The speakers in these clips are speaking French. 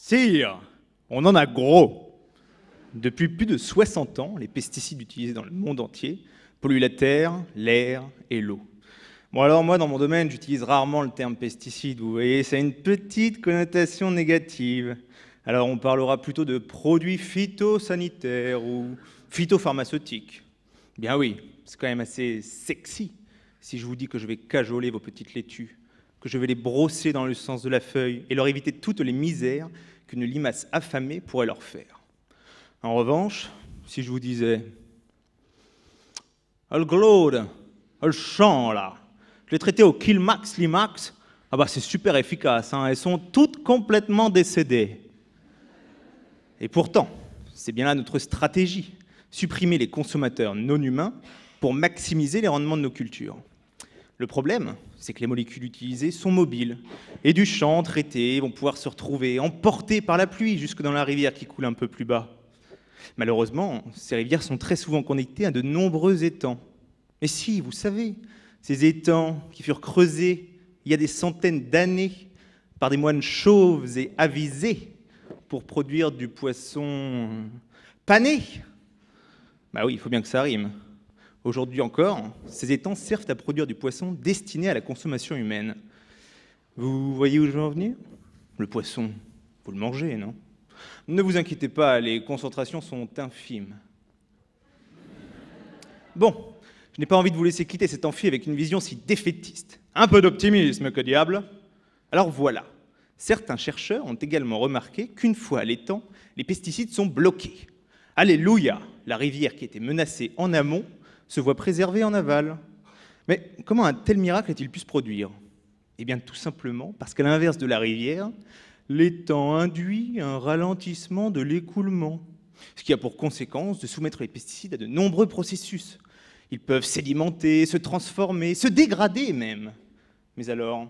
Sire, on en a gros. Depuis plus de 60 ans, les pesticides utilisés dans le monde entier polluent la terre, l'air et l'eau. Bon alors moi, dans mon domaine, j'utilise rarement le terme pesticide, vous voyez, ça a une petite connotation négative. Alors on parlera plutôt de produits phytosanitaires ou phytopharmaceutiques. Bien oui, c'est quand même assez sexy si je vous dis que je vais cajoler vos petites laitues, que je vais les brosser dans le sens de la feuille et leur éviter toutes les misères qu'une limace affamée pourrait leur faire. En revanche, si je vous disais « Le Claude, le champ là, je l'ai traité au Killmax, Limax, ah bah c'est super efficace, hein, elles sont toutes complètement décédées. » Et pourtant, c'est bien là notre stratégie, supprimer les consommateurs non humains pour maximiser les rendements de nos cultures. Le problème, c'est que les molécules utilisées sont mobiles, et du champ traité vont pouvoir se retrouver emportées par la pluie jusque dans la rivière qui coule un peu plus bas. Malheureusement, ces rivières sont très souvent connectées à de nombreux étangs. Mais si, vous savez, ces étangs qui furent creusés il y a des centaines d'années par des moines chauves et avisés pour produire du poisson pané. Bah oui, il faut bien que ça rime. Aujourd'hui encore, ces étangs servent à produire du poisson destiné à la consommation humaine. Vous voyez où je veux en venir? Le poisson, vous le mangez, non? Ne vous inquiétez pas, les concentrations sont infimes. Bon, je n'ai pas envie de vous laisser quitter cet amphi avec une vision si défaitiste. Un peu d'optimisme, que diable! Alors voilà, certains chercheurs ont également remarqué qu'une fois à l'étang, les pesticides sont bloqués. Alléluia! La rivière qui était menacée en amont se voit préservée en aval. Mais comment un tel miracle a-t-il pu se produire? Eh bien tout simplement parce qu'à l'inverse de la rivière, l'étang induit un ralentissement de l'écoulement, ce qui a pour conséquence de soumettre les pesticides à de nombreux processus. Ils peuvent sédimenter, se transformer, se dégrader même. Mais alors,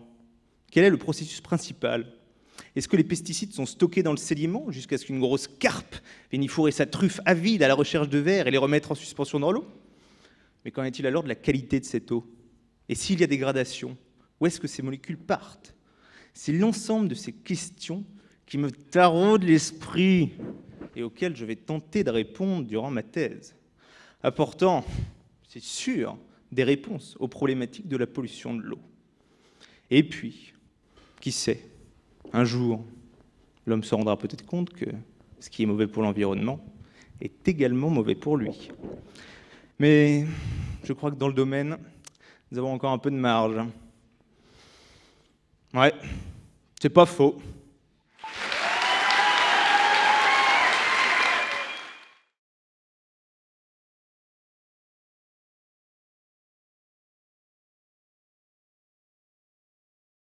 quel est le processus principal? Est-ce que les pesticides sont stockés dans le sédiment jusqu'à ce qu'une grosse carpe vienne y fourrer sa truffe avide à la recherche de vers et les remettre en suspension dans l'eau? Mais qu'en est-il alors de la qualité de cette eau? Et s'il y a dégradation, où est-ce que ces molécules partent? C'est l'ensemble de ces questions qui me taraudent l'esprit et auxquelles je vais tenter de répondre durant ma thèse, apportant, c'est sûr, des réponses aux problématiques de la pollution de l'eau. Et puis, qui sait, un jour, l'homme se rendra peut-être compte que ce qui est mauvais pour l'environnement est également mauvais pour lui. Mais je crois que dans le domaine, nous avons encore un peu de marge. Ouais, c'est pas faux.